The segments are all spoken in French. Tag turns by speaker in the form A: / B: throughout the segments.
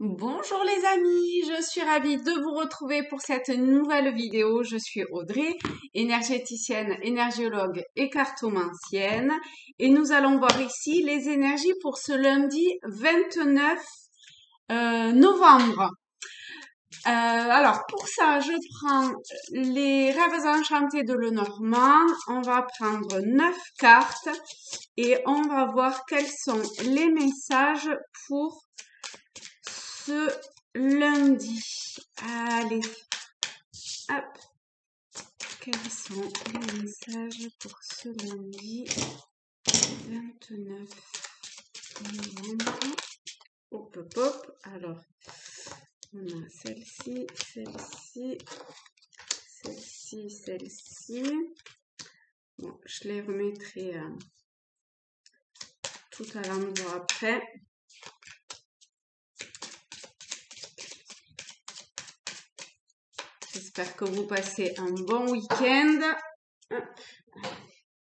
A: Bonjour les amis, je suis ravie de vous retrouver pour cette nouvelle vidéo. Je suis Audrey, énergéticienne, énergiologue et cartomancienne et nous allons voir ici les énergies pour ce lundi 29 novembre. Alors pour ça, je prends les rêves enchantés de Lenormand. On va prendre 9 cartes et on va voir quels sont les messages pour ce lundi. Allez, hop. Quels sont les messages pour ce lundi 29 novembre? Hop, hop, hop. Alors, on a celle-ci, celle-ci, celle-ci, celle-ci. Bon, je les remettrai tout à l'endroit après. J'espère que vous passez un bon week-end.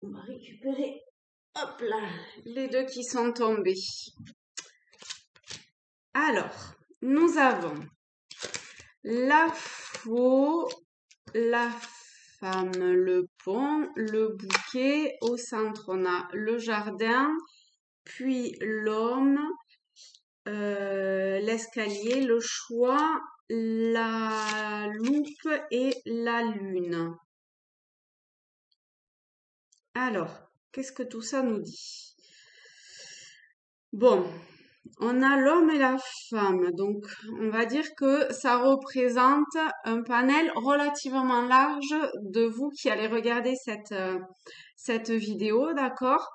A: On va récupérer, hop là, les deux qui sont tombés. Alors, nous avons la faux, la femme, le pont, le bouquet. Au centre, on a le jardin, puis l'homme, l'escalier, le choix, la loupe et la lune. Alors, qu'est-ce que tout ça nous dit? Bon, on a l'homme et la femme, donc on va dire que ça représente un panel relativement large de vous qui allez regarder cette vidéo, d'accord?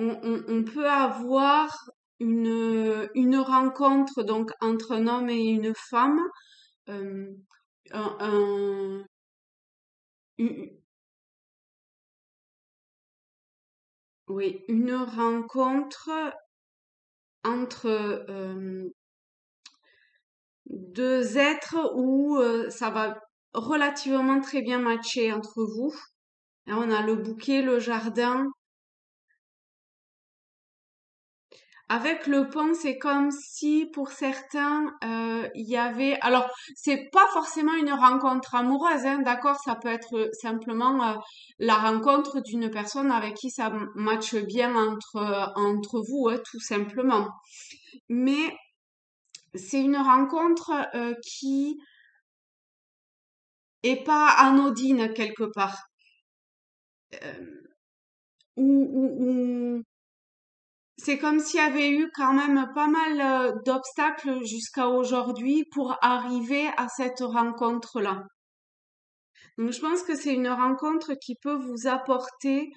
A: On peut avoir une rencontre donc entre un homme et une femme, euh, un- une- oui, une rencontre entre deux êtres où ça va relativement très bien matcher entre vous. Là, on a le bouquet, le jardin. Avec le pont, c'est comme si pour certains, il y avait... Alors, c'est pas forcément une rencontre amoureuse, hein, d'accord? Ça peut être simplement la rencontre d'une personne avec qui ça matche bien entre vous, hein, tout simplement. Mais c'est une rencontre qui est pas anodine quelque part. Où c'est comme s'il y avait eu quand même pas mal d'obstacles jusqu'à aujourd'hui pour arriver à cette rencontre-là. Donc je pense que c'est une rencontre qui peut vous apporter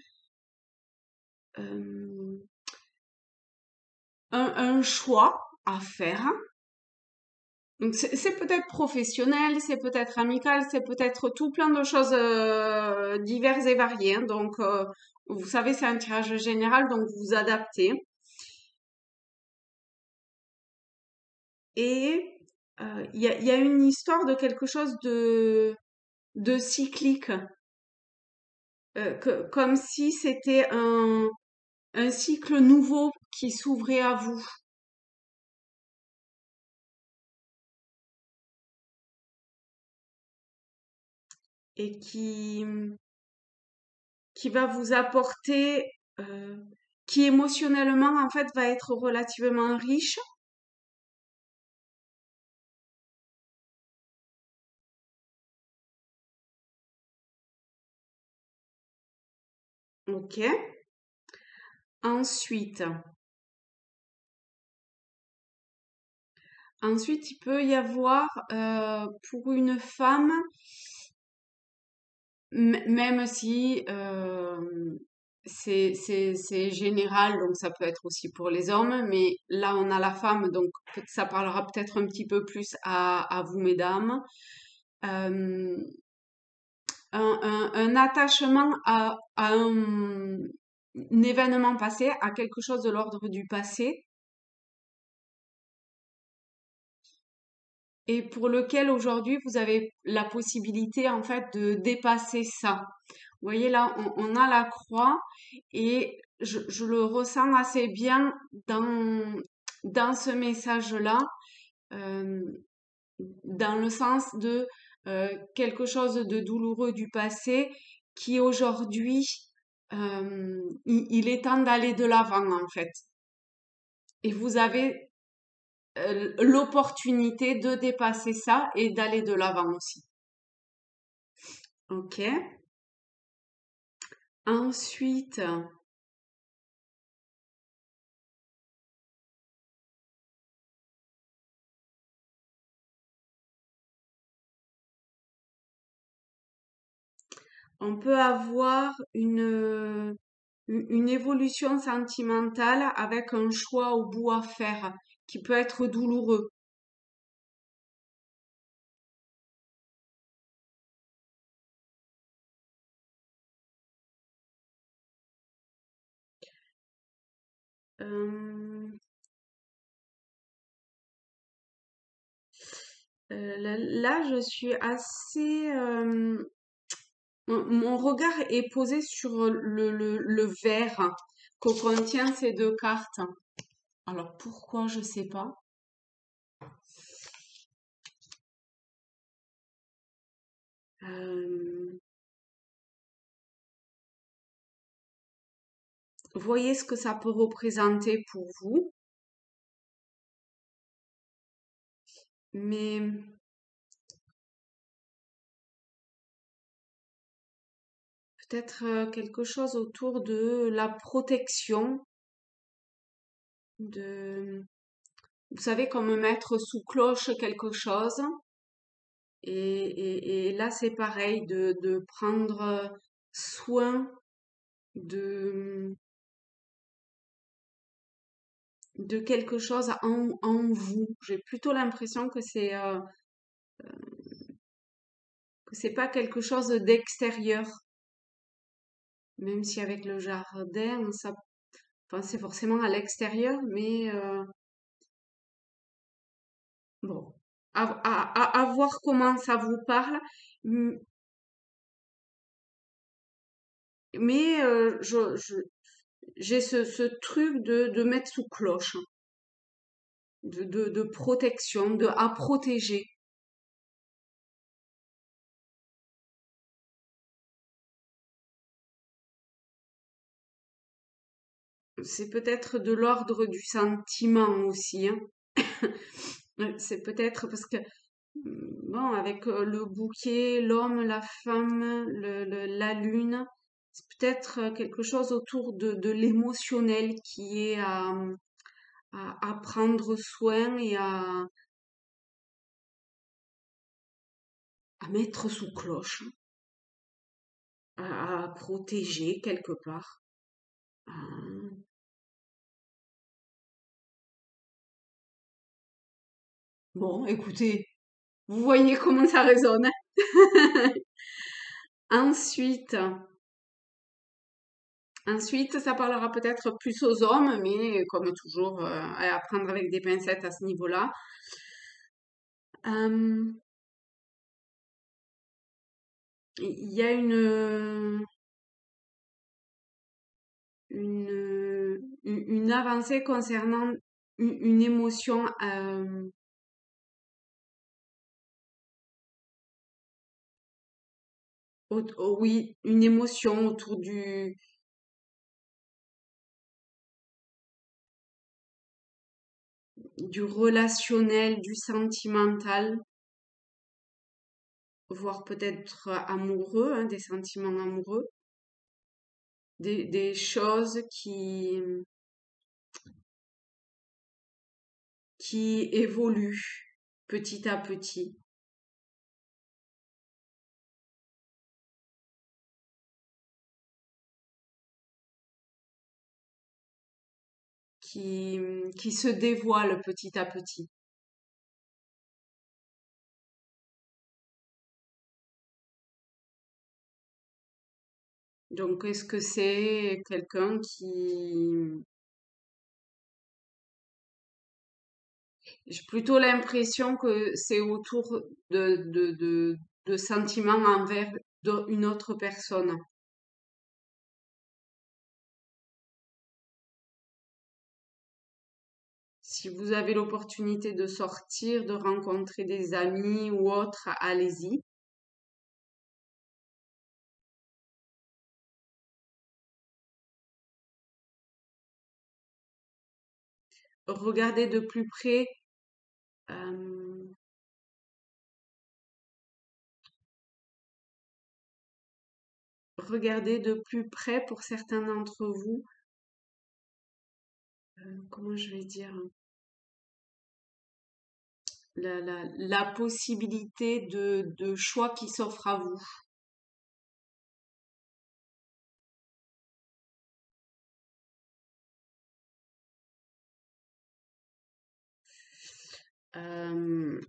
A: euh, un choix à faire. Donc c'est peut-être professionnel, c'est peut-être amical, c'est peut-être tout plein de choses diverses et variées, hein. Donc vous savez, c'est un tirage général, donc vous adaptez. Et il y a une histoire de quelque chose de cyclique, comme si c'était un cycle nouveau qui s'ouvrait à vous et qui va vous apporter, qui émotionnellement en fait va être relativement riche. Ok. Ensuite, ensuite il peut y avoir pour une femme, même si c'est général, donc ça peut être aussi pour les hommes, mais là on a la femme, donc ça parlera peut-être un petit peu plus à vous, mesdames. Euh, un attachement à un événement passé, à quelque chose de l'ordre du passé, et pour lequel aujourd'hui vous avez la possibilité en fait de dépasser ça. Vous voyez là, on a la croix et je le ressens assez bien dans ce message-là, euh, dans le sens de quelque chose de douloureux du passé qui aujourd'hui, il est temps d'aller de l'avant en fait. Et vous avez l'opportunité de dépasser ça et d'aller de l'avant aussi. Ok. Ensuite, on peut avoir une évolution sentimentale avec un choix au bout à faire qui peut être douloureux. Euh, là, je suis assez... mon regard est posé sur le verre que contient ces deux cartes. Alors pourquoi, je sais pas. Euh, Voyez ce que ça peut représenter pour vous, mais peut-être quelque chose autour de la protection, de, vous savez, comme mettre sous cloche quelque chose. Et là, c'est pareil, de prendre soin de, de quelque chose en vous. J'ai plutôt l'impression que c'est pas quelque chose d'extérieur, même si avec le jardin, ça, enfin, c'est forcément à l'extérieur, mais bon, à voir comment ça vous parle. M- Mais j'ai ce truc de mettre sous cloche, hein, de protection, à protéger. C'est peut-être de l'ordre du sentiment aussi, hein. C'est peut-être parce que, bon, avec le bouquet, l'homme, la femme, la lune, c'est peut-être quelque chose autour de l'émotionnel qui est à prendre soin et à mettre sous cloche, à protéger quelque part. Euh, Bon, écoutez, vous voyez comment ça résonne, hein. Ensuite, ensuite, ça parlera peut-être plus aux hommes, mais comme toujours, à prendre avec des pincettes à ce niveau-là. Euh, Il y a une avancée concernant une émotion, oui, une émotion autour du relationnel, du sentimental, voire peut-être amoureux, hein, des sentiments amoureux, des choses qui évoluent petit à petit, qui se dévoilent petit à petit. Donc, est-ce que c'est quelqu'un qui... J'ai plutôt l'impression que c'est autour de sentiments envers une autre personne. Si vous avez l'opportunité de sortir, de rencontrer des amis ou autres, allez-y. Regardez de plus près, euh, regardez de plus près pour certains d'entre vous, comment je vais dire, la possibilité de choix qui s'offre à vous. Euh,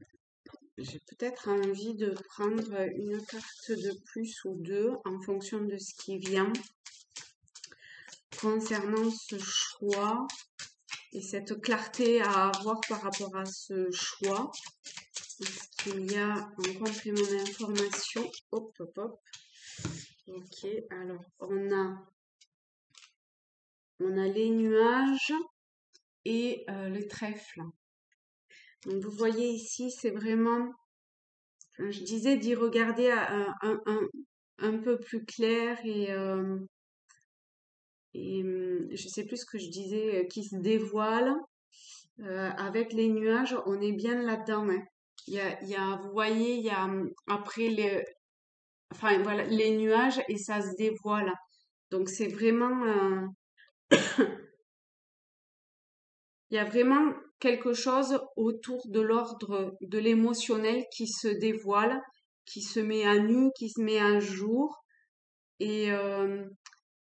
A: j'ai peut-être envie de prendre une carte de plus ou deux en fonction de ce qui vient concernant ce choix et cette clarté à avoir par rapport à ce choix. Est-ce qu'il y a un complément d'information? Hop, hop, hop. Ok, alors on a les nuages et le trèfle. Donc vous voyez ici, c'est vraiment, je disais d'y regarder un peu plus clair et je sais plus ce que je disais, qui se dévoile. Avec les nuages, on est bien là-dedans, hein. Vous voyez, il y a après enfin voilà, les nuages et ça se dévoile. Donc c'est vraiment, il y a vraiment quelque chose autour de l'ordre de l'émotionnel qui se dévoile, qui se met à nu, qui se met à jour. Et, euh,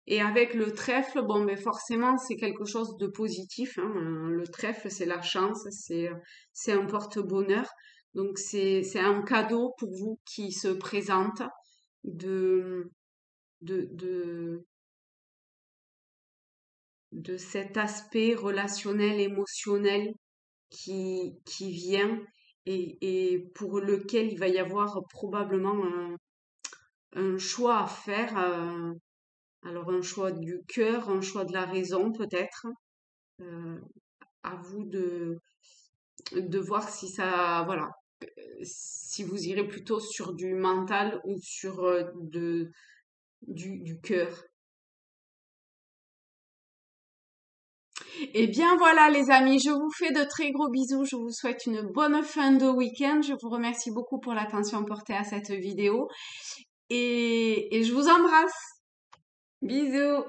A: et avec le trèfle, bon, mais forcément, c'est quelque chose de positif, hein. Le trèfle, c'est la chance, c'est un porte-bonheur. Donc, c'est un cadeau pour vous qui se présente de, de, de, de cet aspect relationnel, émotionnel qui vient et pour lequel il va y avoir probablement un choix à faire. Alors un choix du cœur, un choix de la raison peut-être. Euh, à vous de voir si ça, voilà, si vous irez plutôt sur du mental ou sur du cœur. Et bien voilà les amis, je vous fais de très gros bisous, je vous souhaite une bonne fin de week-end, je vous remercie beaucoup pour l'attention portée à cette vidéo et je vous embrasse. Bisous.